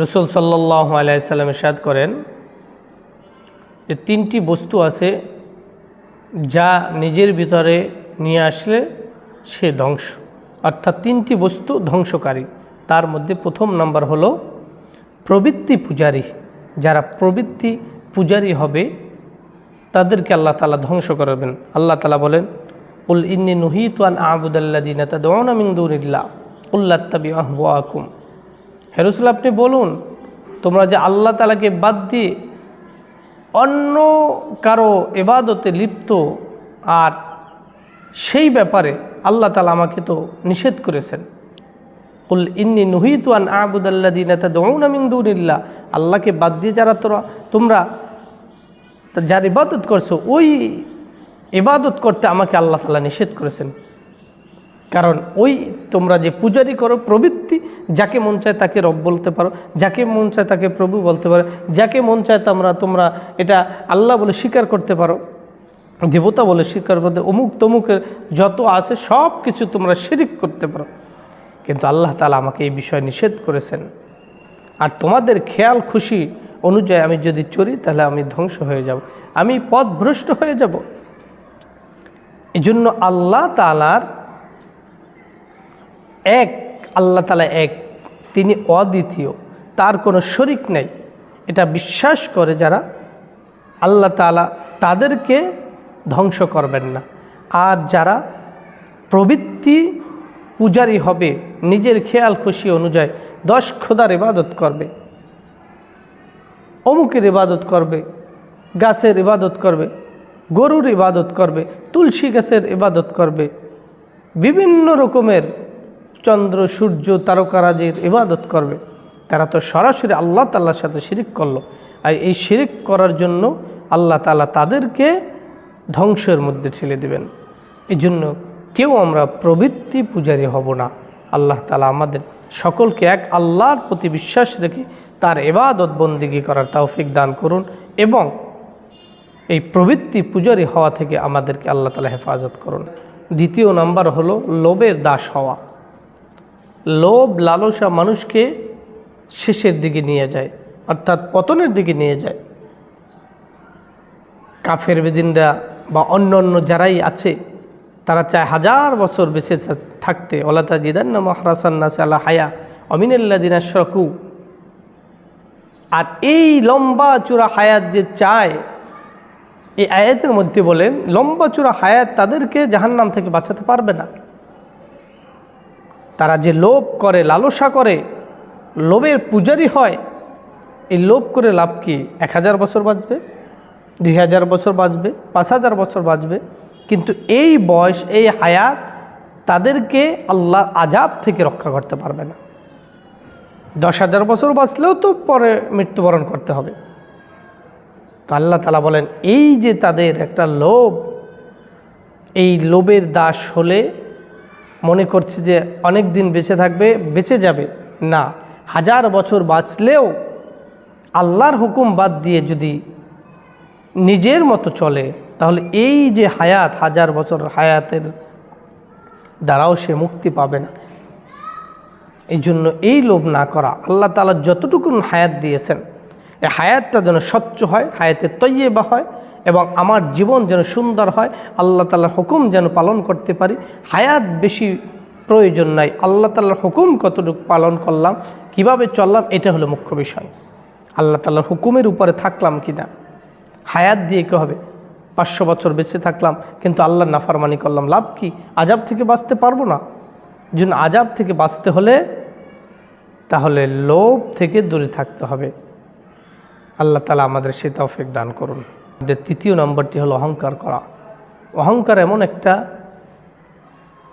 রাসূল সাল্লাল্লাহু আলাইহি সাল্লাম ইরশাদ করেন যে তিনটি বস্তু আছে যা নিজের ভিতরে নিয়ে আসলে সে ধ্বংস, অর্থাৎ তিনটি বস্তু ধ্বংসকারী। তার মধ্যে প্রথম নাম্বার হলো প্রবৃত্তি পূজারী। যারা প্রবৃত্তি পূজারী হবে তাদেরকে আল্লাহ তাআলা ধ্বংস করবেন। আল্লাহ তাআলা বলেন, কুল ইন্নী নুহিতু আন আ'বুদাল্লাযীনা তাদউনা মিন দুনিল্লাহ কুল লা আত্তাবি'উ আহওয়াকুম। হে রাসূল, আপনি বলুন, তোমরা যে আল্লাহ তাআলাকে বাদ দিয়ে অন্য কারো ইবাদতে লিপ্ত, আর সেই ব্যাপারে আল্লাহ তাআলা আমাকে তো নিষেধ করেছেন। কুল ইন্নী নুহিতু আন আ'বুদাল্লাযীনা তাদউনা মিন দুনিল্লাহ, আল্লাহকে বাদ দিয়ে যারা তোমরা যার ইবাদত করছো, ওই ইবাদত করতে আমাকে আল্লাহ তাআলা নিষেধ করেছেন। কারণ ওই তোমরা যে পূজারি করো প্রবৃত্তি, যাকে মন চায় তাকে রব বলতে পারো, যাকে মন চায় তাকে প্রভু বলতে পারো, যাকে মন চায় তোমরা এটা আল্লাহ বলে স্বীকার করতে পারো, দেবতা বলে স্বীকার করতে, অমুক তমুকের যত আছে সব কিছু তোমরা শিরিক করতে পারো। কিন্তু আল্লাহ তাআলা আমাকে এই বিষয়ে নিষেধ করেছেন। আর তোমাদের খেয়াল খুশি অনুযায়ী আমি যদি চলি তাহলে আমি ধ্বংস হয়ে যাব, আমি পথভ্রষ্ট হয়ে যাব। এই জন্য আল্লাহ তাআলা এক, তিনি অদ্বিতীয়, তার কোনো শরিক নেই। এটা বিশ্বাস করে যারা, আল্লাহ তাআলা তাদেরকে ধ্বংস করবেন না। আর যারা প্রবৃত্তি পূজারী হবে, নিজের খেয়াল খুশি অনুযায়ী 10 খোদার ইবাদত করবে, অমুকের ইবাদত করবে, গাছের ইবাদত করবে, গরুর ইবাদত করবে, তুলসী গাছের ইবাদত করবে, বিভিন্ন রকমের চন্দ্র সূর্য তারকারাজির ইবাদত করবে, তারা তো সরাসরি আল্লাহ তাআলার সাথে শিরিক করলো। আর এই শিরিক করার জন্য আল্লাহ তাআলা তাদেরকে ধ্বংসের মধ্যে ঠেলে দেবেন। এই জন্য কেউ আমরা প্রবৃত্তি পূজারী হব না। আল্লাহ তাআলা আমাদের সকলকে এক আল্লাহর প্রতি বিশ্বাস রেখে তার ইবাদত বন্দেগী করার তৌফিক দান করুন, এবং এই প্রবৃত্তি পূজারী হওয়া থেকে আমাদেরকে আল্লাহ তাআলা হেফাজত করুন। দ্বিতীয় নাম্বার হলো লোভের দাস হওয়া। লোভ লালসা মানুষকে শেষের দিকে নিয়ে যায়, অর্থাৎ পতনের দিকে নিয়ে যায়। কাফের বেদিনরা বা অন্য যারাই আছে, তারা চায় 1000 বছর বেঁচে থাকতে। ওয়ালা তাজিদান্না মাহরাসান নাসি আলা হায়া ওয়া মিনাল্লাযিনা আশরাকু। আর এই লম্বা চূড়া হায়াত যে চায়, এই আয়াতের মধ্যে বলেন লম্বা চূড়া হায়াত তাদেরকে জাহান্নাম থেকে বাঁচাতে পারবে না। তারা যে লোভ করে, লালসা করে, লোভের পূজারী হয়, এই লোভ করে লাভ কি? 1000 বছর বাঁচবে, 2000 বছর বাঁচবে, 5000 বছর বাঁচবে, কিন্তু এই বয়স, এই হায়াত তাদেরকে আল্লাহর আযাব থেকে রক্ষা করতে পারবে না। 10,000 বছর বাঁচলেও তো পরে মৃত্যুবরণ করতে হবে। তো আল্লাহ তাআলা বলেন, এই যে তাদের একটা লোভ, এই লোভের দাস হলে মনে করছে যে অনেক দিন বেঁচে থাকবে, বেঁচে যাবে। না, 1000 বছর বাঁচলেও আল্লাহর হুকুম বাদ দিয়ে যদি নিজের মতো চলে, তাহলে এই যে হায়াত, 1000 বছর হায়াতের দ্বারাও সে মুক্তি পাবে না। এই জন্য এই লোভ না করা। আল্লাহ তাআলা যতটুকু হায়াত দিয়েছেন, এই হায়াতটা যেন স্বচ্ছ হয়, হায়াতে তৈয়বা হয়, এবং আমার জীবন যেন সুন্দর হয়, আল্লাহ তাআলার হুকুম যেন পালন করতে পারি। হায়াত বেশি প্রয়োজন নাই, আল্লাহ তাআলার হুকুম কতটুকু পালন করলাম, কিভাবে চললাম, এটা হলো মুখ্য বিষয়। আল্লাহ তাআলার হুকুমের উপরে থাকলাম কি না। হায়াত দিয়ে কী হবে? 500 বছর বেঁচে থাকলাম কিন্তু আল্লাহর নাফরমানি করলাম, লাভ কি? আযাব থেকে বাঁচতে পারবো না। এই জন্য আযাব থেকে বাঁচতে হলে তাহলে লোভ থেকে দূরে থাকতে হবে। আল্লাহ তাআলা আমাদের সেই তৌফিক দান করুন। তৃতীয় নম্বরটি হলো অহংকার করা। অহংকার এমন একটা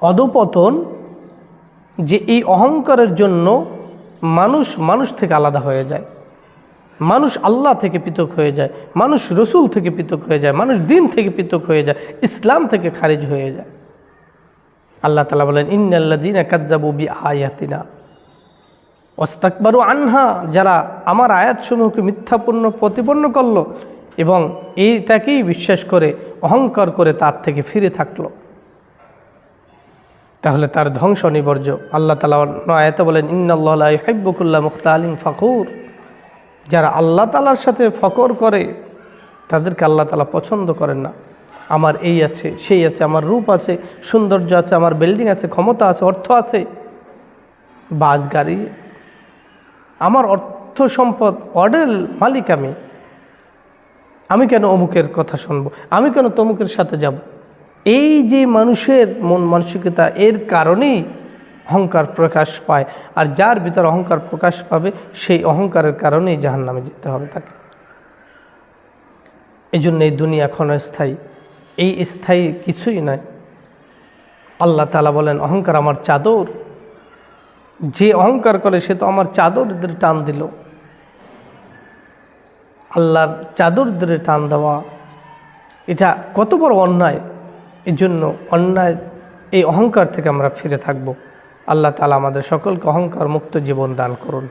অধঃপতন যে এই অহংকারের জন্য মানুষ থেকে আলাদা হয়ে যায়, মানুষ আল্লাহ থেকে পৃথক হয়ে যায়, মানুষ রসুল থেকে পৃথক হয়ে যায়, মানুষ দিন থেকে পৃথক হয়ে যায়, ইসলাম থেকে খারিজ হয়ে যায়। আল্লাহ তাআলা বলেন, ইন্নাল্লাযীনা কাযযাবু বিআয়াতিনা ওয়াস্তাকবারু আনহা, যারা আমার আয়াতসমূহকে মিথ্যাপূর্ণ প্রতিপন্ন করলো এবং এইটাকেই বিশ্বাস করে অহংকার করে তার থেকে ফিরে থাকলো। তাহলে তার ধ্বংস অনিবার্য। আল্লাহ তাআলা আয়াতে বলেন, ইন্নাল্লাহা লা ইউহিব্বু কুল্লা মুখতালিন ফাখুর। যারা আল্লাহ তাআলার সাথে ফখর করে তাদেরকে আল্লাহ তাআলা পছন্দ করেন না। আমার এই আছে, সেই আছে, আমার রূপ আছে, সৌন্দর্য আছে, আমার বিল্ডিং আছে, ক্ষমতা আছে, অর্থ আছে, বাস গাড়ি, আমার অর্থ সম্পদ, অডেল মালিক আমি কেন অমুকের কথা শুনবো, আমি কেন তমুকের সাথে যাব। এই যে মানুষের মন মানসিকতা, এর কারণেই অহংকার প্রকাশ পায়। আর যার ভিতর অহংকার প্রকাশ পাবে সেই অহংকারের কারণেই জাহান্নামে যেতে হবে তাকে। এই জন্য এই দুনিয়া ক্ষণস্থায়ী, এই স্থায়ী কিছুই নয়। আল্লাহ তাআলা বলেন, অহংকার আমার চাদর, যে অহংকার করে সে তো আমার চাদর ধরে টান দিল। আল্লাহর চাদর ধরে টান দেওয়া এটা কত বড় অন্যায়। এই জন্য অন্যায়, এই অহংকার থেকে আমরা ফিরে থাকব। আল্লাহ তাআলা আমাদের সকলকে অহংকার মুক্ত জীবন দান করুন।